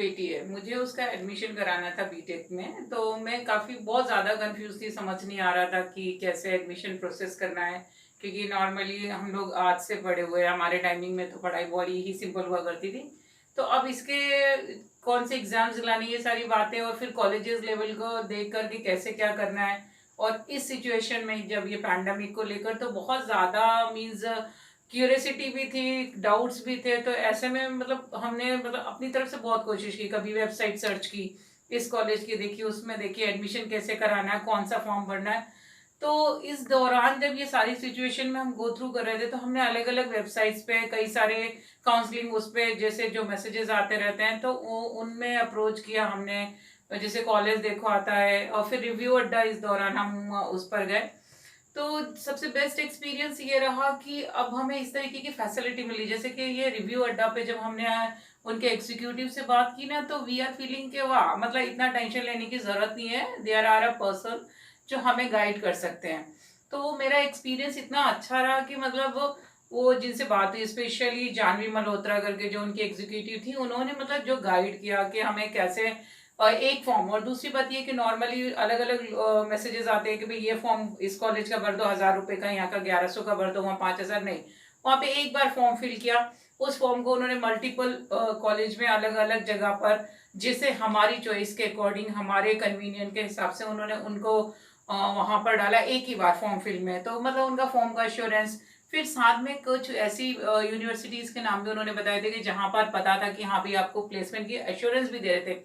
बेटी है, मुझे उसका एडमिशन कराना था बीटेक में। तो मैं काफ़ी बहुत ज़्यादा कंफ्यूज थी, समझ नहीं आ रहा था कि कैसे एडमिशन प्रोसेस करना है, क्योंकि नॉर्मली हम लोग आज से पढ़े हुए हैं, हमारे टाइमिंग में तो पढ़ाई बड़ी ही सिंपल हुआ करती थी। तो अब इसके कौन से एग्जाम्स दिलाने, ये सारी बातें, और फिर कॉलेजेस लेवल को देख कर के कैसे क्या करना है। और इस सिचुएशन में जब ये पैंडमिक को लेकर तो बहुत ज़्यादा मीन्स क्यूरियोसिटी भी थी, डाउट्स भी थे। तो ऐसे में मतलब हमने मतलब अपनी तरफ से बहुत कोशिश की, कभी वेबसाइट सर्च की, इस कॉलेज की देखी, उसमें देखी एडमिशन कैसे कराना है, कौन सा फॉर्म भरना है। तो इस दौरान जब ये सारी सिचुएशन में हम गो थ्रू कर रहे थे, तो हमने अलग अलग वेबसाइट्स पे कई सारे काउंसलिंग उस पे जैसे जो मैसेजेस आते रहते हैं, तो उनमें अप्रोच किया हमने। जैसे कॉलेज देखो आता है, और फिर रिव्यू अड्डा, इस दौरान हम उस पर गए। तो सबसे बेस्ट एक्सपीरियंस ये रहा कि अब हमें इस तरीके की फैसिलिटी मिली, जैसे कि ये रिव्यू अड्डा पे जब हमने उनके एग्जीक्यूटिव से बात की ना, तो वी आर फीलिंग के वाह, मतलब इतना टेंशन लेने की जरूरत नहीं है, देयर आर अ पर्सन जो हमें गाइड कर सकते हैं। तो वो मेरा एक्सपीरियंस इतना अच्छा रहा कि मतलब वो जिनसे बात हुई, स्पेशली जानवी मल्होत्रा करके जो उनकी एग्जीक्यूटिव थी, उन्होंने मतलब जो गाइड किया कि हमें कैसे एक फॉर्म। और दूसरी बात ये कि नॉर्मली अलग अलग मैसेजेस आते हैं कि भाई ये फॉर्म इस कॉलेज का भर दो 1000 रुपए का, यहाँ का 1100 का भर दो, वहाँ 5000 नहीं। वहाँ पे एक बार फॉर्म फिल किया, उस फॉर्म को उन्होंने मल्टीपल कॉलेज में अलग अलग जगह पर, जिसे हमारी चॉइस के अकॉर्डिंग, हमारे कन्वीनियंट के हिसाब से उन्होंने उनको वहां पर डाला एक ही बार फॉर्म फिल में। तो मतलब उनका फॉर्म का एश्योरेंस, फिर साथ में कुछ ऐसी यूनिवर्सिटीज के नाम भी उन्होंने बताए थे कि जहां पर पता था कि हाँ भी आपको प्लेसमेंट की एश्योरेंस भी दे रहे थे,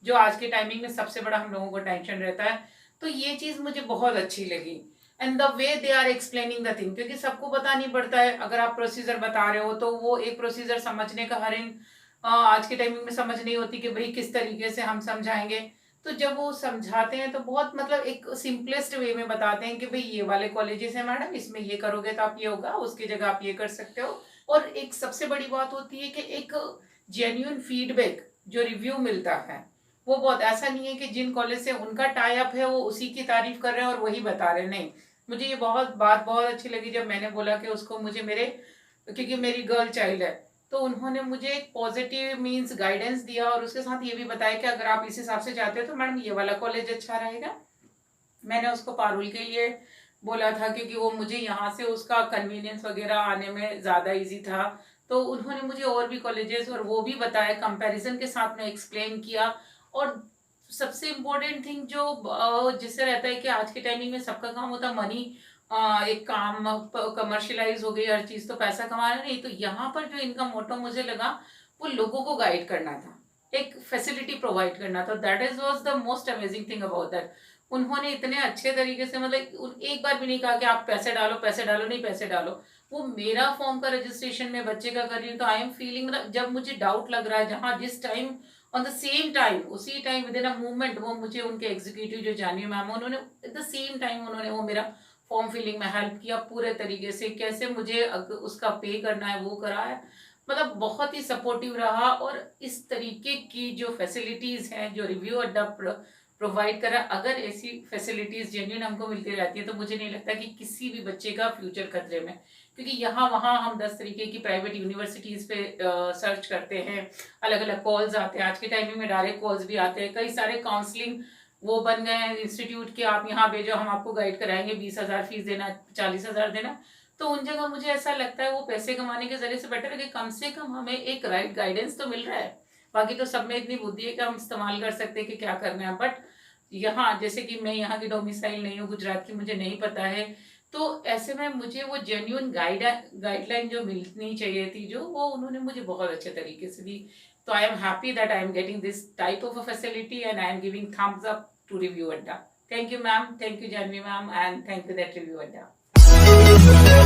जो आज के टाइमिंग में सबसे बड़ा हम लोगों को टेंशन रहता है। तो ये चीज मुझे बहुत अच्छी लगी, and the way they are explaining the thing, क्योंकि सबको पता नहीं पड़ता है। अगर आप प्रोसीजर बता रहे हो तो वो एक प्रोसीजर समझने का हर इन आज के टाइमिंग में समझ नहीं होती कि भाई किस तरीके से हम समझाएंगे। तो जब वो समझाते हैं तो बहुत मतलब एक सिंपलेस्ट वे में बताते हैं कि भाई ये वाले कॉलेजेस है मैडम, इसमें ये करोगे तो आप ये होगा, उसकी जगह आप ये कर सकते हो। और एक सबसे बड़ी बात होती है कि एक जेन्युइन फीडबैक जो रिव्यू मिलता है, वो बहुत, ऐसा नहीं है कि जिन कॉलेज से उनका टाई अप है वो उसी की तारीफ कर रहे हैं और वही बता रहे हैं, नहीं। मुझे ये बात बहुत अच्छी लगी जब मैंने बोला कि उसको मुझे मेरे, क्योंकि मेरी गर्ल चाइल्ड है, तो उन्होंने मुझे एक पॉजिटिव मींस गाइडेंस दिया, और उसके साथ ये भी बताया कि अगर आप इस हिसाब से चाहते हो तो मैडम ये वाला कॉलेज अच्छा रहेगा। मैंने उसको पारुल के लिए बोला था, क्योंकि वो मुझे यहाँ से उसका कन्वीनियंस वगैरह आने में ज़्यादा इजी था। तो उन्होंने मुझे और भी कॉलेजेस और वो भी बताया, कंपैरिजन के साथ में एक्सप्लेन किया। और सबसे इम्पोर्टेंट थिंग जो जिससे रहता है कि आज के टाइमिंग में सबका काम होता है मनी, एक काम कमर्शियलाइज हो गई हर चीज, तो पैसा कमाना नहीं। तो यहाँ पर जो इनका मोटो मुझे लगा, वो लोगों को गाइड करना था, एक फैसिलिटी प्रोवाइड करना था। That is was the most amazing thing about that. उन्होंने इतने अच्छे तरीके से, मतलब एक बार भी नहीं कहा कि आप पैसे डालो पैसे डालो, नहीं पैसे डालो। वो मेरा फॉर्म का रजिस्ट्रेशन में बच्चे का कर रही हूँ, तो आई एम फीलिंग, मतलब जब मुझे डाउट लग रहा है, जहाँ जिस time on the same time, उसी time within a movement, वो मुझे उनके एग्जीक्यूटिव जो जानवी मैम, उन्होंने एट द सेम टाइम उन्होंने वो मेरा फॉर्म फिलिंग में हेल्प किया पूरे तरीके से, कैसे मुझे उसका पे करना है वो कराया। मतलब बहुत ही सपोर्टिव रहा। और इस तरीके की जो फैसिलिटीज हैं जो रिव्यू अड्डा प्रोवाइड करा, अगर ऐसी फैसिलिटीज जेन्युइन हमको मिलती रहती है, तो मुझे नहीं लगता कि किसी भी बच्चे का फ्यूचर खतरे में। क्योंकि यहाँ वहाँ हम 10 तरीके की प्राइवेट यूनिवर्सिटीज पे सर्च करते हैं, अलग अलग कॉल्स आते हैं, आज के टाइमिंग में डायरेक्ट कॉल्स भी आते हैं, कई सारे काउंसलिंग वो बन गए हैं इंस्टीट्यूट के, आप यहाँ भेजो हम आपको गाइड कराएंगे, 20,000 फीस देना, 40,000 देना। तो उन जगह मुझे ऐसा लगता है वो पैसे कमाने के जरिए से बेटर है कि कम से कम हमें एक राइट गाइडेंस तो मिल रहा है। बाकी तो सब में इतनी बुद्धि है कि हम इस्तेमाल कर सकते हैं कि क्या करना है। बट यहाँ जैसे कि मैं यहाँ की डोमिसाइल नहीं हूँ, गुजरात की, मुझे नहीं पता है। तो ऐसे में मुझे वो जेन्युइन गाइडलाइन जो मिलनी चाहिए थी, जो वो उन्होंने मुझे बहुत अच्छे तरीके से दी। तो I am happy that I am getting this type of a facility, and I am giving thumbs up to review Adda. Thank you ma'am, thank you Janvi ma'am, and thank you that review Adda.